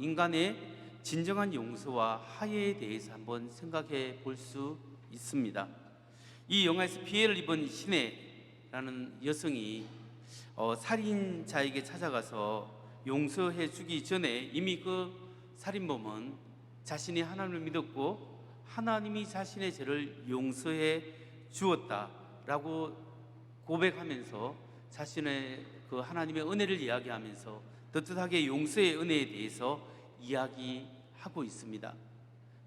인간의 진정한 용서와 화해에 대해서 한번 생각해 볼 수 있습니다. 이 영화에서 피해를 입은 시내라는 여성이 살인자에게 찾아가서 용서해 주기 전에 이미 그 살인범은 자신이 하나님을 믿었고 하나님이 자신의 죄를 용서해 주었다라고 고백하면서 자신의 그 하나님의 은혜를 이야기하면서 떳떳하게 용서의 은혜에 대해서 이야기하고 있습니다.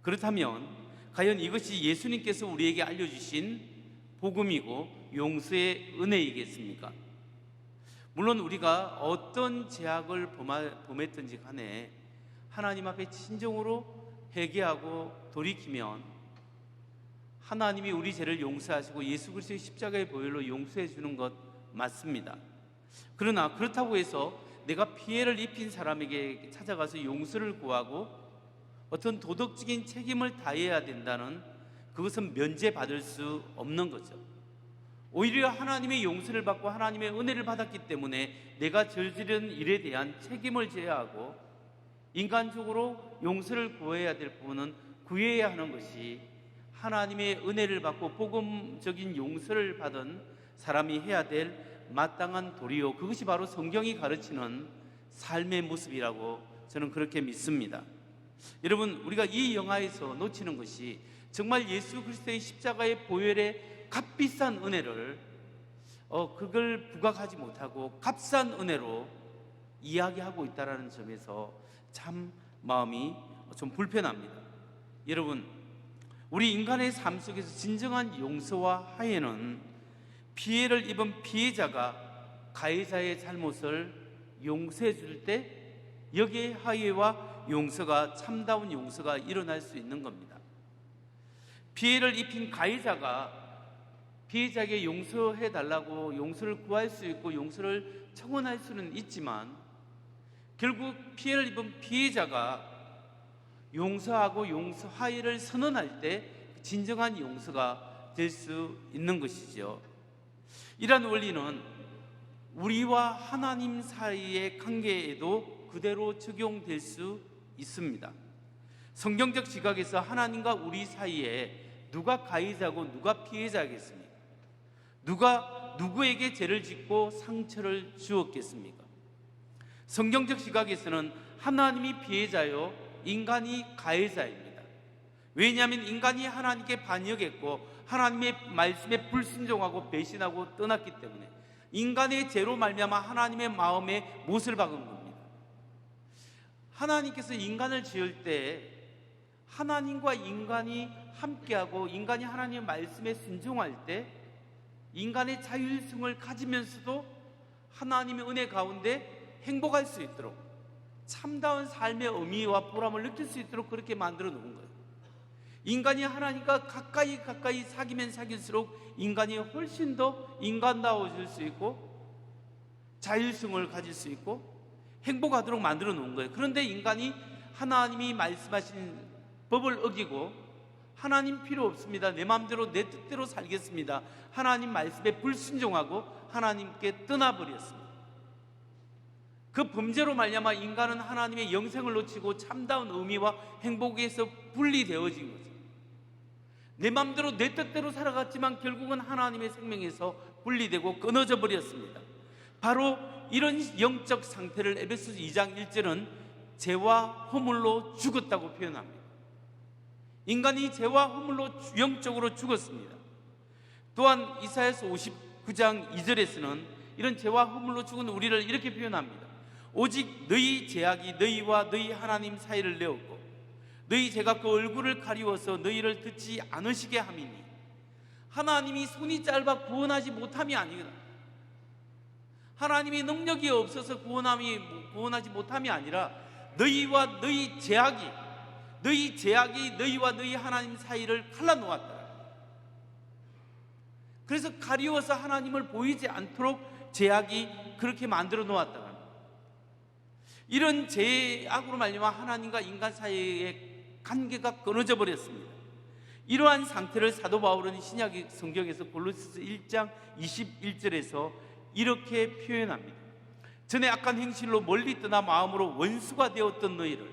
그렇다면 과연 이것이 예수님께서 우리에게 알려주신 복음이고 용서의 은혜이겠습니까? 물론 우리가 어떤 죄악을 범했든지 간에 하나님 앞에 진정으로 회개하고 돌이키면 하나님이 우리 죄를 용서하시고 예수 그리스도의 십자가의 보혈로 용서해 주는 것 맞습니다. 그러나 그렇다고 해서 내가 피해를 입힌 사람에게 찾아가서 용서를 구하고 어떤 도덕적인 책임을 다해야 된다는, 그것은 면제받을 수 없는 거죠. 오히려 하나님의 용서를 받고 하나님의 은혜를 받았기 때문에 내가 저지른 일에 대한 책임을 져야 하고, 인간적으로 용서를 구해야 될 부분은 구해야 하는 것이 하나님의 은혜를 받고 복음적인 용서를 받은 사람이 해야 될 마땅한 도리요, 그것이 바로 성경이 가르치는 삶의 모습이라고 저는 그렇게 믿습니다. 여러분, 우리가 이 영화에서 놓치는 것이 정말 예수 그리스도의 십자가의 보혈의 값비싼 은혜를 그걸 부각하지 못하고 값싼 은혜로 이야기하고 있다는 점에서 참 마음이 좀 불편합니다. 여러분, 우리 인간의 삶 속에서 진정한 용서와 화해는 피해를 입은 피해자가 가해자의 잘못을 용서해 줄 때 여기에 화해와 용서가, 참다운 용서가 일어날 수 있는 겁니다. 피해를 입힌 가해자가 피해자에게 용서해 달라고 용서를 구할 수 있고 용서를 청원할 수는 있지만, 결국 피해를 입은 피해자가 용서하고 화해를 선언할 때 진정한 용서가 될 수 있는 것이죠. 이러한 원리는 우리와 하나님 사이의 관계에도 그대로 적용될 수 있습니다. 성경적 시각에서 하나님과 우리 사이에 누가 가해자고 누가 피해자겠습니까? 누가 누구에게 죄를 짓고 상처를 주었겠습니까? 성경적 시각에서는 하나님이 피해자요, 인간이 가해자입니다. 왜냐하면 인간이 하나님께 반역했고 하나님의 말씀에 불순종하고 배신하고 떠났기 때문에 인간의 죄로 말미암아 하나님의 마음에 못을 박은 겁니다. 하나님께서 인간을 지을 때 하나님과 인간이 함께하고 인간이 하나님의 말씀에 순종할 때 인간의 자율성을 가지면서도 하나님의 은혜 가운데 행복할 수 있도록, 참다운 삶의 의미와 보람을 느낄 수 있도록 그렇게 만들어 놓은 거예요. 인간이 하나님과 가까이 사귀면 사귈수록 인간이 훨씬 더 인간다워질 수 있고 자율성을 가질 수 있고 행복하도록 만들어 놓은 거예요. 그런데 인간이 하나님이 말씀하신 법을 어기고 하나님 필요 없습니다, 내 마음대로 내 뜻대로 살겠습니다, 하나님 말씀에 불순종하고 하나님께 떠나버렸습니다. 그 범죄로 말미암아 인간은 하나님의 영생을 놓치고 참다운 의미와 행복에서 분리되어진 거죠. 내 마음대로 내 뜻대로 살아갔지만 결국은 하나님의 생명에서 분리되고 끊어져 버렸습니다. 바로 이런 영적 상태를 에베소서 2장 1절은 죄와 허물로 죽었다고 표현합니다. 인간이 죄와 허물로 영적으로 죽었습니다. 또한 이사야서 59장 2절에서는 이런 죄와 허물로 죽은 우리를 이렇게 표현합니다. 오직 너희 죄악이 너희와 너희 하나님 사이를 내었고 너희 죄가 그 얼굴을 가리워서 너희를 듣지 않으시게 함이니, 하나님이 손이 짧아 구원하지 못함이 아니라, 하나님의 능력이 없어서 구원하지 못함이 아니라 너희와 너희 죄악이 너희와 너희 하나님 사이를 갈라놓았다. 그래서 가리워서 하나님을 보이지 않도록 죄악이 그렇게 만들어 놓았다. 이런 죄악으로 말미암아 하나님과 인간 사이의 관계가 끊어져 버렸습니다. 이러한 상태를 사도 바울은 신약 성경에서 골로새서 1장 21절에서 이렇게 표현합니다. 전에 악한 행실로 멀리 떠나 마음으로 원수가 되었던 너희를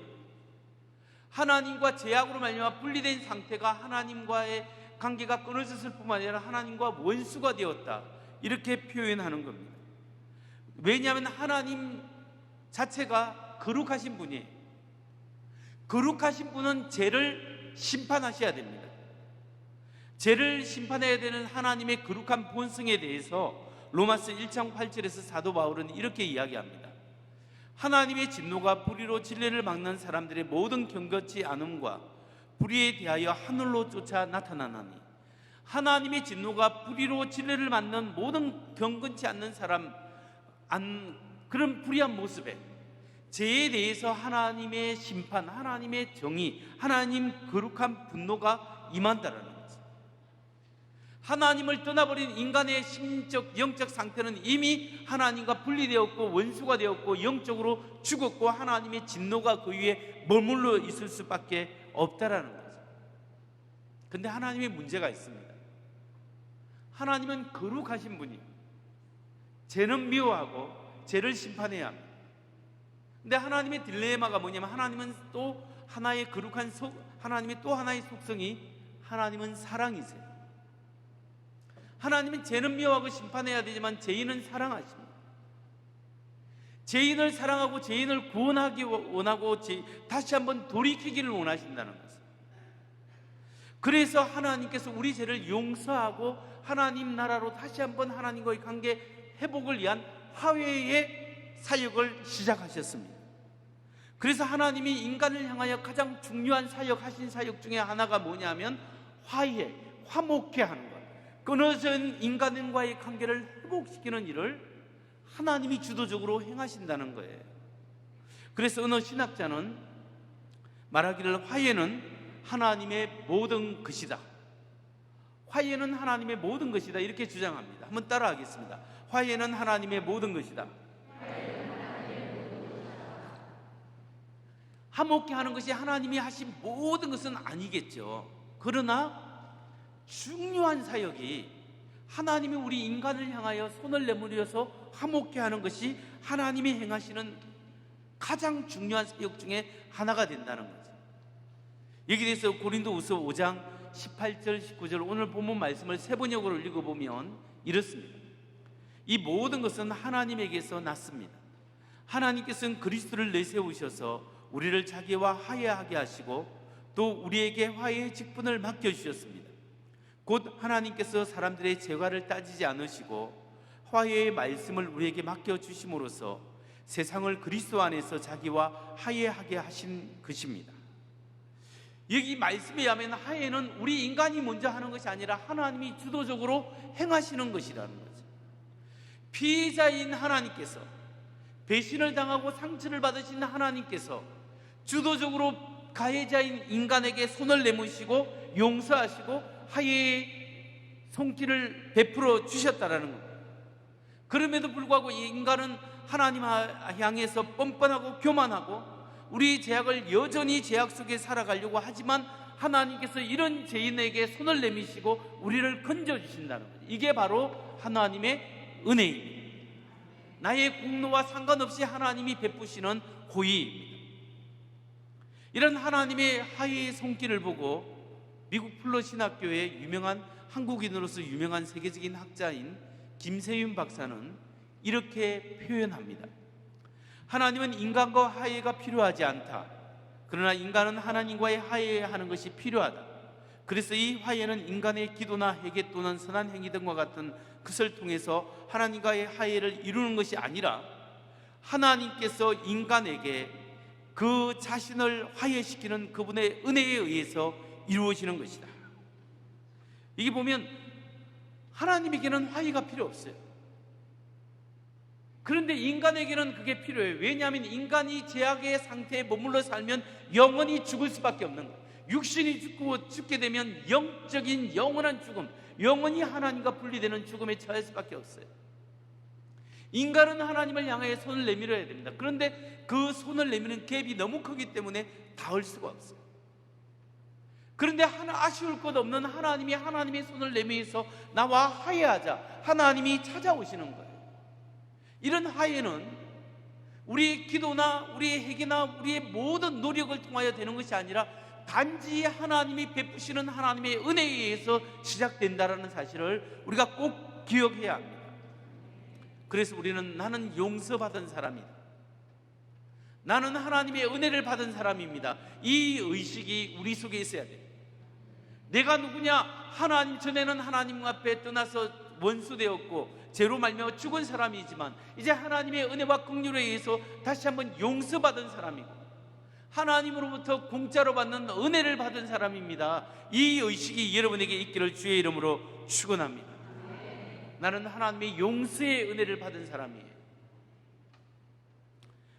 하나님과 죄악으로 말미암아 분리된 상태가 하나님과의 관계가 끊어졌을 뿐만 아니라 하나님과 원수가 되었다, 이렇게 표현하는 겁니다. 왜냐하면 하나님 자체가 거룩하신 분이에요. 거룩하신 분은 죄를 심판하셔야 됩니다. 죄를 심판해야 되는 하나님의 거룩한 본성에 대해서 로마서 1장 8절에서 사도 바울은 이렇게 이야기합니다. 하나님의 진노가 불의로 진리를 막는 사람들의 모든 경건치 않음과 불의에 대하여 하늘로 쫓아 나타나나니, 하나님의 진노가 불의로 진리를 막는 모든 경건치 않는 사람, 그런 불의한 모습에 죄에 대해서 하나님의 심판, 하나님의 정의, 하나님 거룩한 분노가 임한다라는 거죠. 하나님을 떠나버린 인간의 심적, 영적 상태는 이미 하나님과 분리되었고 원수가 되었고 영적으로 죽었고 하나님의 진노가 그 위에 머물러 있을 수밖에 없다라는 거죠. 근데 하나님의 문제가 있습니다. 하나님은 거룩하신 분이 죄는 미워하고 죄를 심판해야 합니다. 근데 하나님의 딜레마가 뭐냐면, 하나님은 또 하나의 거룩한 하나님의 또 하나의 속성이, 하나님은 사랑이세요. 하나님은 죄는 미워하고 심판해야 되지만 죄인은 사랑하십니다. 죄인을 사랑하고 죄인을 구원하기 원하고 다시 한번 돌이키기를 원하신다는 것입니다. 그래서 하나님께서 우리 죄를 용서하고 하나님 나라로 다시 한번 하나님과의 관계 회복을 위한 화해의 사역을 시작하셨습니다. 그래서 하나님이 인간을 향하여 가장 중요한 하신 사역 중에 하나가 뭐냐면 화목케 하는 것, 끊어진 인간과의 관계를 회복시키는 일을 하나님이 주도적으로 행하신다는 거예요. 그래서 어느 신학자는 말하기를 화해는 하나님의 모든 것이다, 화해는 하나님의 모든 것이다, 이렇게 주장합니다. 한번 따라하겠습니다. 화해는 하나님의 모든 것이다. 화목케 하는 것이 하나님이 하신 모든 것은 아니겠죠. 그러나 중요한 사역이, 하나님이 우리 인간을 향하여 손을 내밀어서 화목케 하는 것이 하나님이 행하시는 가장 중요한 사역 중에 하나가 된다는 거죠. 여기에 대해서 고린도후서 5장 18절 19절 오늘 본문 말씀을 세번역으로 읽어보면 이렇습니다. 이 모든 것은 하나님에게서 났습니다. 하나님께서는 그리스도를 내세우셔서 우리를 자기와 화해하게 하시고 또 우리에게 화해의 직분을 맡겨주셨습니다. 곧 하나님께서 사람들의 죄과를 따지지 않으시고 화해의 말씀을 우리에게 맡겨주심으로써 세상을 그리스도 안에서 자기와 화해하게 하신 것입니다. 여기 말씀에 의하면 화해는 우리 인간이 먼저 하는 것이 아니라 하나님이 주도적으로 행하시는 것이라는 거죠. 피해자인 하나님께서, 배신을 당하고 상처를 받으신 하나님께서 주도적으로 가해자인 인간에게 손을 내미시고 용서하시고 화해의 손길을 베풀어 주셨다라는 겁니다. 그럼에도 불구하고 이 인간은 하나님 향해서 뻔뻔하고 교만하고 우리 죄악을 여전히 죄악 속에 살아가려고 하지만 하나님께서 이런 죄인에게 손을 내미시고 우리를 건져주신다는 거죠. 이게 바로 하나님의 은혜입니다. 나의 공로와 상관없이 하나님이 베푸시는 호의입니다. 이런 하나님의 화해의 손길을 보고 미국 플러 신학교의 유명한 한국인으로서 유명한 세계적인 학자인 김세윤 박사는 이렇게 표현합니다. 하나님은 인간과 화해가 필요하지 않다. 그러나 인간은 하나님과의 화해하는 것이 필요하다. 그래서 이 화해는 인간의 기도나 회개 또는 선한 행위 등과 같은 것을 통해서 하나님과의 화해를 이루는 것이 아니라 하나님께서 인간에게 그 자신을 화해시키는 그분의 은혜에 의해서 이루어지는 것이다. 이게 보면 하나님에게는 화해가 필요 없어요. 그런데 인간에게는 그게 필요해요. 왜냐하면 인간이 죄악의 상태에 머물러 살면 영원히 죽을 수밖에 없는 거예요. 육신이 죽게 되면 영적인 영원한 죽음, 영원히 하나님과 분리되는 죽음에 처할 수밖에 없어요. 인간은 하나님을 향해 손을 내밀어야 됩니다. 그런데 그 손을 내미는 갭이 너무 크기 때문에 닿을 수가 없어요. 그런데 아쉬울 것 없는 하나님이 하나님의 손을 내밀어서 나와 화해하자, 하나님이 찾아오시는 거예요. 이런 화해는 우리의 기도나 우리의 회개나 우리의 모든 노력을 통하여 되는 것이 아니라 단지 하나님이 베푸시는 하나님의 은혜에 의해서 시작된다는 사실을 우리가 꼭 기억해야 합니다. 그래서 우리는 나는 용서받은 사람이다, 나는 하나님의 은혜를 받은 사람입니다, 이 의식이 우리 속에 있어야 돼요. 내가 누구냐? 하나님 전에는 하나님 앞에 떠나서 원수되었고 죄로 말미암아 죽은 사람이지만 이제 하나님의 은혜와 긍휼에 의해서 다시 한번 용서받은 사람이고 하나님으로부터 공짜로 받는 은혜를 받은 사람입니다. 이 의식이 여러분에게 있기를 주의 이름으로 축원합니다. 나는 하나님의 용서의 은혜를 받은 사람이에요.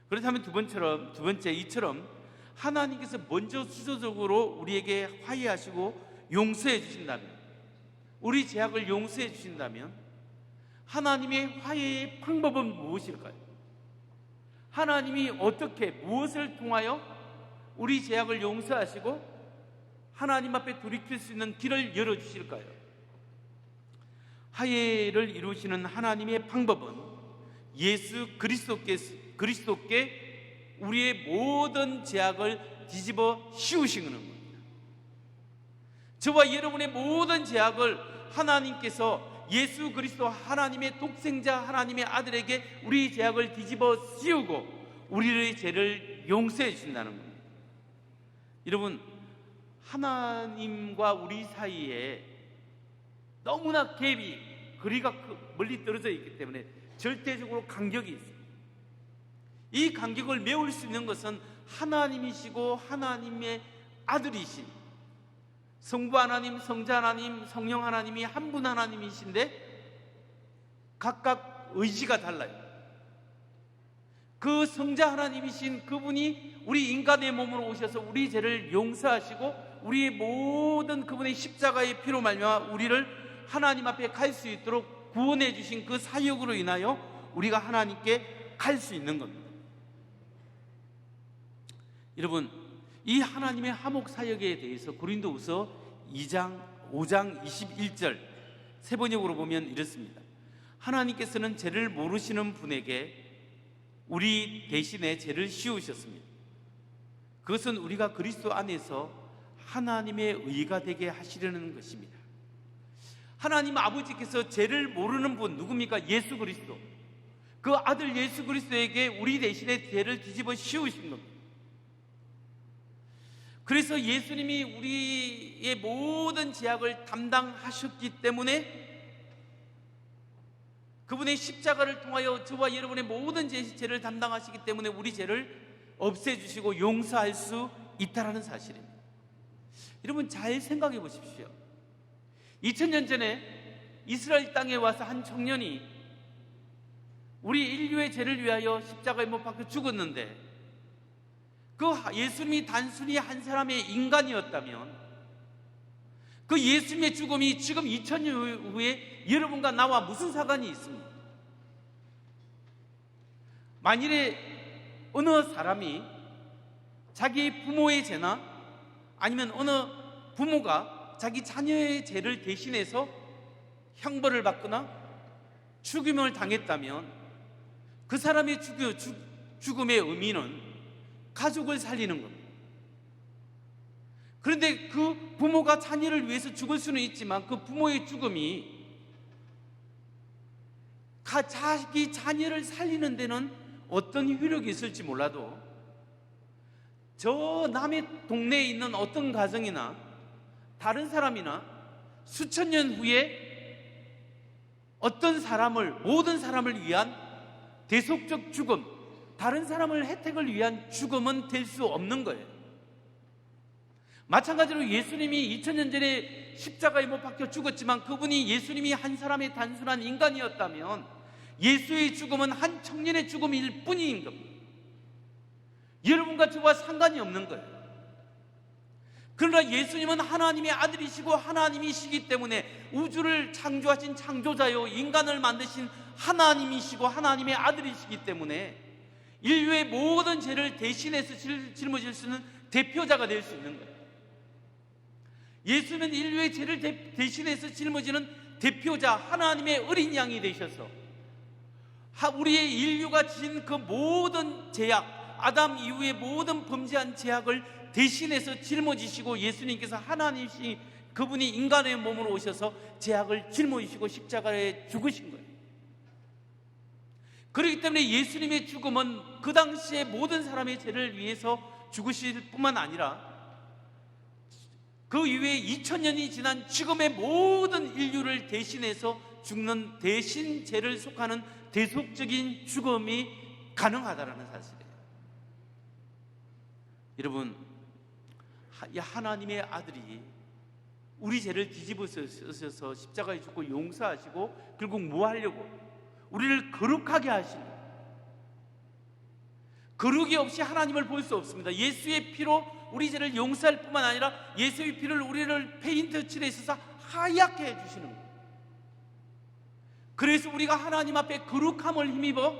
그렇다면 두 번째 이처럼 하나님께서 먼저 수저적으로 우리에게 화해하시고 용서해 주신다면, 우리 죄악을 용서해 주신다면 하나님의 화해의 방법은 무엇일까요? 하나님이 어떻게, 무엇을 통하여 우리 죄악을 용서하시고 하나님 앞에 돌이킬 수 있는 길을 열어주실까요? 화해를 이루시는 하나님의 방법은 예수 그리스도께 우리의 모든 죄악을 뒤집어 씌우시는 겁니다. 저와 여러분의 모든 죄악을 하나님께서 예수 그리스도 하나님의 독생자 하나님의 아들에게 우리 죄악을 뒤집어 씌우고 우리의 죄를 용서해 주신다는 겁니다. 여러분, 하나님과 우리 사이에 너무나 갭이, 거리가 멀리 떨어져 있기 때문에 절대적으로 간격이 있어요. 이 간격을 메울 수 있는 것은 하나님이시고 하나님의 아들이신 성부 하나님, 성자 하나님, 성령 하나님이 한 분 하나님이신데 각각 의지가 달라요. 그 성자 하나님이신 그분이 우리 인간의 몸으로 오셔서 우리 죄를 용서하시고 우리의 모든 그분의 십자가의 피로 말미암아 우리를 하나님 앞에 갈 수 있도록 구원해 주신 그 사역으로 인하여 우리가 하나님께 갈 수 있는 겁니다. 여러분, 이 하나님의 화목 사역에 대해서 고린도후서 5장 21절 세번역으로 보면 이렇습니다. 하나님께서는 죄를 모르시는 분에게 우리 대신에 죄를 씌우셨습니다. 그것은 우리가 그리스도 안에서 하나님의 의가 되게 하시려는 것입니다. 하나님 아버지께서 죄를 모르는 분 누굽니까? 예수 그리스도. 그 아들 예수 그리스도에게 우리 대신에 죄를 뒤집어 씌우신 겁니다. 그래서 예수님이 우리의 모든 죄악을 담당하셨기 때문에 그분의 십자가를 통하여 저와 여러분의 모든 죄를 담당하시기 때문에 우리 죄를 없애주시고 용서할 수 있다는 사실입니다. 여러분, 잘 생각해 보십시오. 2000년 전에 이스라엘 땅에 와서 한 청년이 우리 인류의 죄를 위하여 십자가에 못 박혀 죽었는데 그 예수님이 단순히 한 사람의 인간이었다면 그 예수님의 죽음이 지금 2000년 후에 여러분과 나와 무슨 상관이 있습니까? 만일에 어느 사람이 자기 부모의 죄나 아니면 어느 부모가 자기 자녀의 죄를 대신해서 형벌을 받거나 죽임을 당했다면 그 사람의 죽음의 의미는 가족을 살리는 겁니다. 그런데 그 부모가 자녀를 위해서 죽을 수는 있지만 그 부모의 죽음이 자기 자녀를 살리는 데는 어떤 효력이 있을지 몰라도 저 남의 동네에 있는 어떤 가정이나 다른 사람이나 수천 년 후에 어떤 사람을, 모든 사람을 위한 대속적 죽음, 다른 사람을 혜택을 위한 죽음은 될 수 없는 거예요. 마찬가지로 예수님이 2000년 전에 십자가에 못 박혀 죽었지만 그분이 예수님이 한 사람의 단순한 인간이었다면 예수의 죽음은 한 청년의 죽음일 뿐인 겁니다. 여러분과 저와 상관이 없는 거예요. 그러나 예수님은 하나님의 아들이시고 하나님이시기 때문에 우주를 창조하신 창조자요 인간을 만드신 하나님이시고 하나님의 아들이시기 때문에 인류의 모든 죄를 대신해서 짊어질 수 있는 대표자가 될 수 있는 거예요. 예수는 인류의 죄를 대신해서 짊어지는 대표자, 하나님의 어린 양이 되셔서 우리의 인류가 지은 그 모든 죄악, 아담 이후의 모든 범죄한 죄악을 대신해서 짊어지시고, 예수님께서 하나님이신 그분이 인간의 몸으로 오셔서 죄악을 짊어지시고 십자가에 죽으신 거예요. 그렇기 때문에 예수님의 죽음은 그 당시에 모든 사람의 죄를 위해서 죽으실 뿐만 아니라 그 이후에 2000년이 지난 지금의 모든 인류를 대신해서 죽는 대신 죄를 속하는 대속적인 죽음이 가능하다는 사실이에요. 여러분, 하나님의 아들이 우리 죄를 뒤집어 쓰셔서 십자가에 죽고 용서하시고 결국 뭐 하려고? 우리를 거룩하게 하시는, 거룩이 없이 하나님을 볼 수 없습니다. 예수의 피로 우리 죄를 용서할 뿐만 아니라 예수의 피를 우리를 페인트 칠에 있어서 하얗게 해주시는 거예요. 그래서 우리가 하나님 앞에 거룩함을 힘입어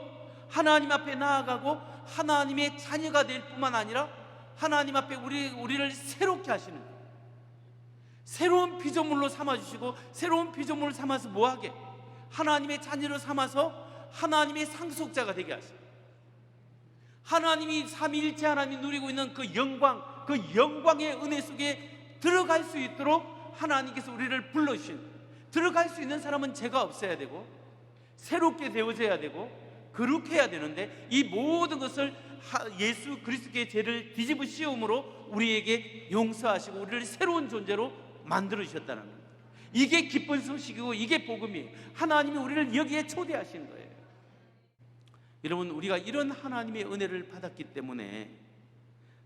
하나님 앞에 나아가고 하나님의 자녀가 될 뿐만 아니라 하나님 앞에 우리를 새롭게 하시는 거예요. 새로운 피조물로 삼아주시고, 새로운 피조물을 삼아서 뭐하게? 하나님의 자녀로 삼아서 하나님의 상속자가 되게 하시고, 하나님이 삼위일체 하나님이 누리고 있는 그 영광, 그 영광의 은혜 속에 들어갈 수 있도록 하나님께서 우리를 불러주신, 들어갈 수 있는 사람은 죄가 없어야 되고 새롭게 되어져야 되고 거룩해야 되는데, 이 모든 것을 예수 그리스도의 죄를 뒤집어 씌움으로 우리에게 용서하시고 우리를 새로운 존재로 만들어 주셨다는 겁니다. 이게 기쁜 소식이고 이게 복음이에요. 하나님이 우리를 여기에 초대하신 거예요. 여러분, 우리가 이런 하나님의 은혜를 받았기 때문에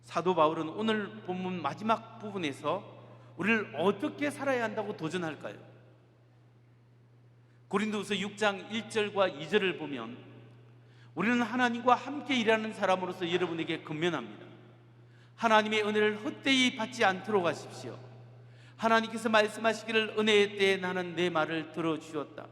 사도 바울은 오늘 본문 마지막 부분에서 우리를 어떻게 살아야 한다고 도전할까요? 고린도후서 6장 1절과 2절을 보면 우리는 하나님과 함께 일하는 사람으로서 여러분에게 권면합니다. 하나님의 은혜를 헛되이 받지 않도록 하십시오. 하나님께서 말씀하시기를 은혜의 때에 나는 내 말을 들어주었다,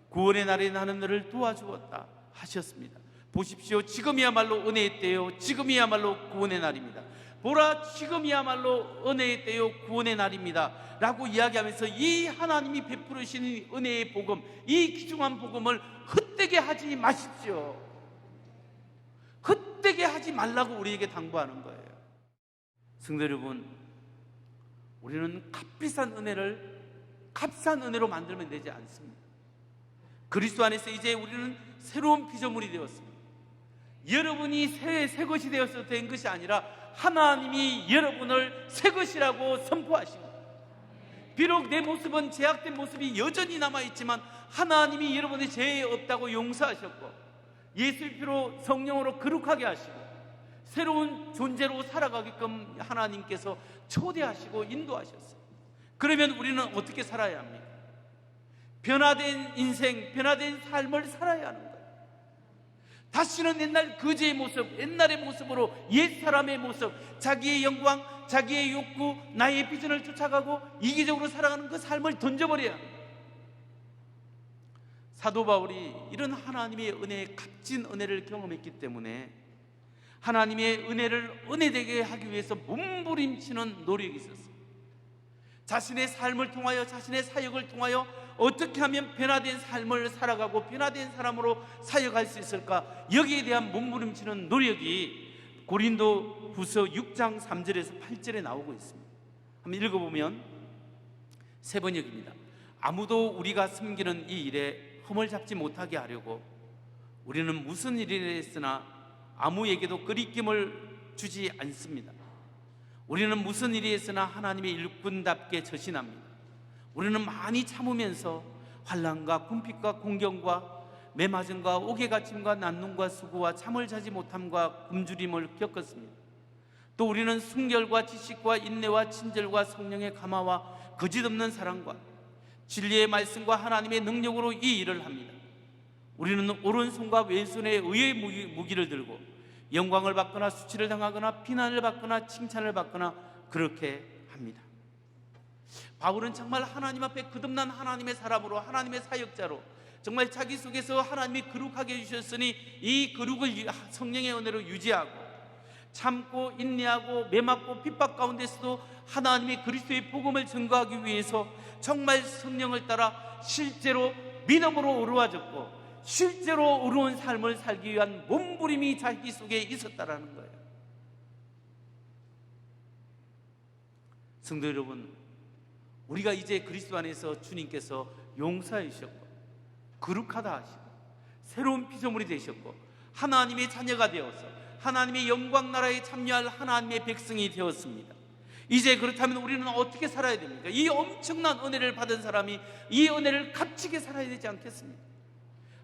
구원의 날에 나는 너를 도와주었다 하셨습니다. 보십시오, 지금이야말로 은혜의 때요, 지금이야말로 구원의 날입니다. 보라, 지금이야말로 은혜의 때요, 구원의 날입니다 라고 이야기하면서 이 하나님이 베푸시는 은혜의 복음, 이 귀중한 복음을 헛되게 하지 마십시오. 헛되게 하지 말라고 우리에게 당부하는 거예요. 성도 여러분, 우리는 값비싼 은혜를 값싼 은혜로 만들면 되지 않습니다. 그리스도 안에서 이제 우리는 새로운 피조물이 되었습니다. 여러분이 새 것이 되어서 된 것이 아니라 하나님이 여러분을 새 것이라고 선포하십니다. 비록 내 모습은 죄악된 모습이 여전히 남아있지만 하나님이 여러분의 죄에 없다고 용서하셨고 예수의 피로 성령으로 거룩하게 하시고 새로운 존재로 살아가게끔 하나님께서 초대하시고 인도하셨어요. 그러면 우리는 어떻게 살아야 합니까? 변화된 인생, 변화된 삶을 살아야 하는 거예요. 다시는 옛날 거지의 모습, 옛날의 모습으로 옛사람의 모습, 자기의 영광, 자기의 욕구, 나의 비전을 쫓아가고 이기적으로 살아가는 그 삶을 던져버려야 합니다. 사도 바울이 이런 하나님의 은혜의 값진 은혜를 경험했기 때문에 하나님의 은혜를 은혜되게 하기 위해서 몸부림치는 노력이 있었습니다. 자신의 삶을 통하여, 자신의 사역을 통하여 어떻게 하면 변화된 삶을 살아가고 변화된 사람으로 사역할 수 있을까, 여기에 대한 몸부림치는 노력이 고린도 후서 6장 3절에서 8절에 나오고 있습니다. 한번 읽어보면 세 번역입니다. 아무도 우리가 섬기는 이 일에 흠을 잡지 못하게 하려고 우리는 무슨 일이라 했으나 아무에게도 끄리낌을 주지 않습니다. 우리는 무슨 일이 했으나 하나님의 일꾼답게 전신합니다. 우리는 많이 참으면서 환난과 궁핍과 공경과 매맞음과 옥에갇힘과 난눈과 수고와 잠을 자지 못함과 굶주림을 겪었습니다. 또 우리는 순결과 지식과 인내와 친절과 성령의 감화와 거짓없는 사랑과 진리의 말씀과 하나님의 능력으로 이 일을 합니다. 우리는 오른손과 왼손에 의의 무기를 들고 영광을 받거나 수치를 당하거나 비난을 받거나 칭찬을 받거나 그렇게 합니다. 바울은 정말 하나님 앞에 거듭난 하나님의 사람으로, 하나님의 사역자로 정말 자기 속에서 하나님이 거룩하게 해주셨으니 이 거룩을 성령의 은혜로 유지하고 참고 인내하고 매맞고 핍박 가운데서도 하나님의 그리스도의 복음을 증거하기 위해서 정말 성령을 따라 실제로 믿음으로 어루와졌고 실제로 의로운 삶을 살기 위한 몸부림이 자기 속에 있었다라는 거예요. 성도 여러분, 우리가 이제 그리스도 안에서 주님께서 용서하셨고 거룩하다 하시고 새로운 피조물이 되셨고 하나님의 자녀가 되어서 하나님의 영광 나라에 참여할 하나님의 백성이 되었습니다. 이제 그렇다면 우리는 어떻게 살아야 됩니까? 이 엄청난 은혜를 받은 사람이 이 은혜를 값지게 살아야 되지 않겠습니까?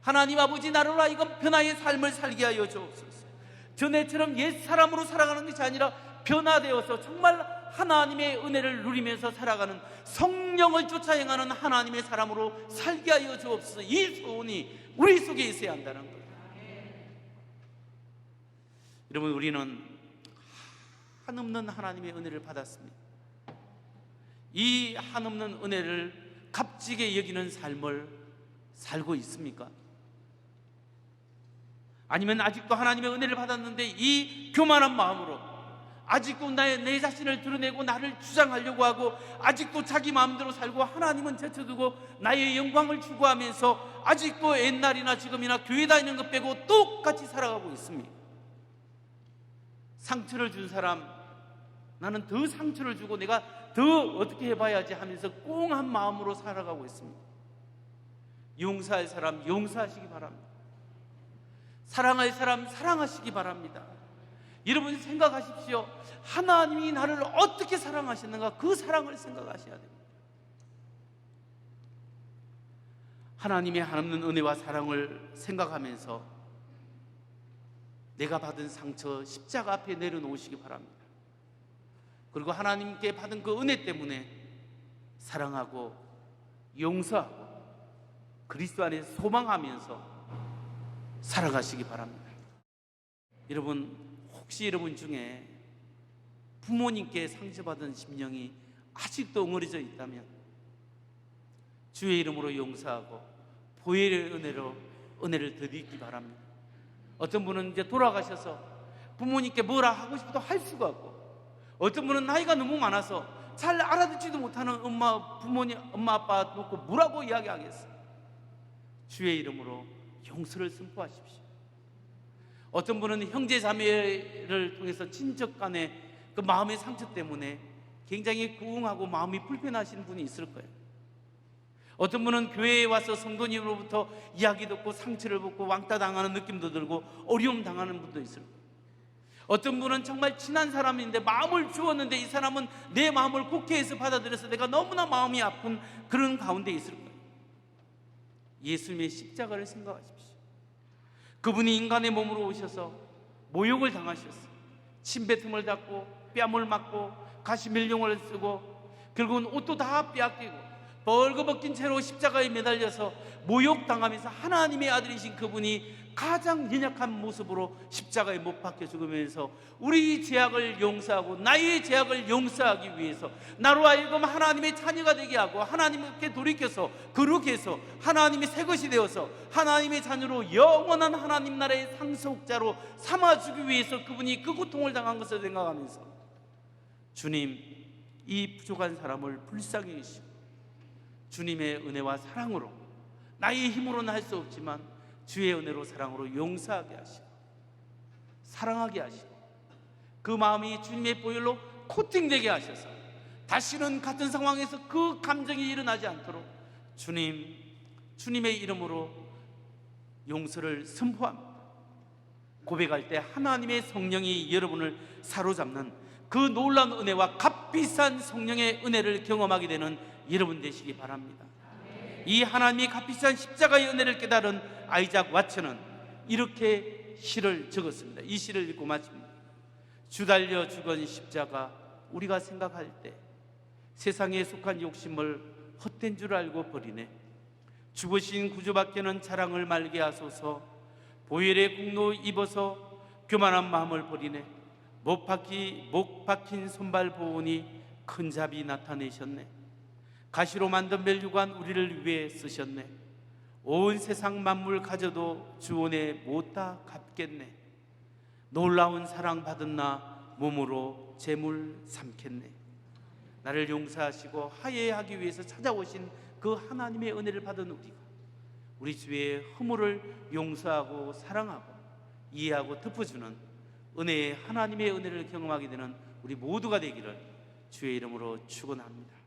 하나님 아버지, 나로 하여금 변화의 삶을 살게 하여 주옵소서. 전에처럼 옛사람으로 살아가는 것이 아니라 변화되어서 정말 하나님의 은혜를 누리면서 살아가는 성령을 쫓아 행하는 하나님의 사람으로 살게 하여 주옵소서. 이 소원이 우리 속에 있어야 한다는 거예요. 여러분, 우리는 한없는 하나님의 은혜를 받았습니다. 이 한없는 은혜를 값지게 여기는 삶을 살고 있습니까? 아니면 아직도 하나님의 은혜를 받았는데 이 교만한 마음으로 아직도 내 자신을 드러내고 나를 주장하려고 하고 아직도 자기 마음대로 살고 하나님은 제쳐두고 나의 영광을 추구하면서 아직도 옛날이나 지금이나 교회 다니는 것 빼고 똑같이 살아가고 있습니다. 상처를 준 사람, 나는 더 상처를 주고 내가 더 어떻게 해봐야지 하면서 꽁한 마음으로 살아가고 있습니다. 용서할 사람 용서하시기 바랍니다. 사랑할 사람 사랑하시기 바랍니다. 여러분 생각하십시오. 하나님이 나를 어떻게 사랑하셨는가, 그 사랑을 생각하셔야 됩니다. 하나님의 한없는 은혜와 사랑을 생각하면서 내가 받은 상처 십자가 앞에 내려놓으시기 바랍니다. 그리고 하나님께 받은 그 은혜 때문에 사랑하고 용서하고 그리스도 안에 소망하면서 살아가시기 바랍니다. 여러분, 혹시 여러분 중에 부모님께 상처받은 심령이 아직도 엉어리져 있다면 주의 이름으로 용서하고 보혈의 은혜로 은혜를 더듬기 바랍니다. 어떤 분은 이제 돌아가셔서 부모님께 뭐라 하고 싶어도 할 수가 없고, 어떤 분은 나이가 너무 많아서 잘 알아듣지도 못하는 엄마 아빠 놓고 뭐라고 이야기하겠어요. 주의 이름으로 용서를 선포하십시오. 어떤 분은 형제 자매를 통해서 친척 간의 그 마음의 상처 때문에 굉장히 구웅하고 마음이 불편하신 분이 있을 거예요. 어떤 분은 교회에 와서 성도님으로부터 이야기 듣고 상처를 받고 왕따 당하는 느낌도 들고 어려움 당하는 분도 있을 거예요. 어떤 분은 정말 친한 사람인데 마음을 주었는데 이 사람은 내 마음을 국회에서 받아들여서 내가 너무나 마음이 아픈 그런 가운데 있을 거예요. 예수님의 십자가를 생각하십시오. 그분이 인간의 몸으로 오셔서 모욕을 당하셨어요. 침뱉음을 받고 뺨을 맞고 가시멜용을 쓰고 결국은 옷도 다 빼앗기고 벌거벗긴 채로 십자가에 매달려서 모욕당하면서 하나님의 아들이신 그분이 가장 연약한 모습으로 십자가에 못 박혀 죽으면서 우리 죄악을 용서하고 나의 죄악을 용서하기 위해서 나로 하여금 하나님의 자녀가 되게 하고 하나님께 돌이켜서 거룩해서 하나님의 새 것이 되어서 하나님의 자녀로 영원한 하나님 나라의 상속자로 삼아주기 위해서 그분이 그 고통을 당한 것을 생각하면서 주님, 이 부족한 사람을 불쌍히 여기시고 주님의 은혜와 사랑으로, 나의 힘으로는 할 수 없지만 주의 은혜로 사랑으로 용서하게 하시고 사랑하게 하시고 그 마음이 주님의 보혈로 코팅되게 하셔서 다시는 같은 상황에서 그 감정이 일어나지 않도록 주님의 이름으로 용서를 선포합니다. 고백할 때 하나님의 성령이 여러분을 사로잡는 그 놀라운 은혜와 값비싼 성령의 은혜를 경험하게 되는 여러분 되시기 바랍니다. 이 하나님의 값비싼 십자가의 은혜를 깨달은 아이작 와처는 이렇게 시를 적었습니다. 이 시를 읽고 마칩니다. 주달려 죽은 십자가, 우리가 생각할 때 세상에 속한 욕심을 헛된 줄 알고 버리네. 죽으신 구주밖에는 자랑을 말게 하소서. 보혈의 공로 입어서 교만한 마음을 버리네. 못 박힌 손발 보오니 큰 자비 나타내셨네. 가시로 만든 멸류관 우리를 위해 쓰셨네. 온 세상 만물 가져도 주원에 못다 갚겠네. 놀라운 사랑 받은 나 몸으로 제물 삼겠네. 나를 용서하시고 화해하기 위해서 찾아오신 그 하나님의 은혜를 받은 우리가 우리 주의 허물을 용서하고 사랑하고 이해하고 덮어주는 은혜의 하나님의 은혜를 경험하게 되는 우리 모두가 되기를 주의 이름으로 축원합니다.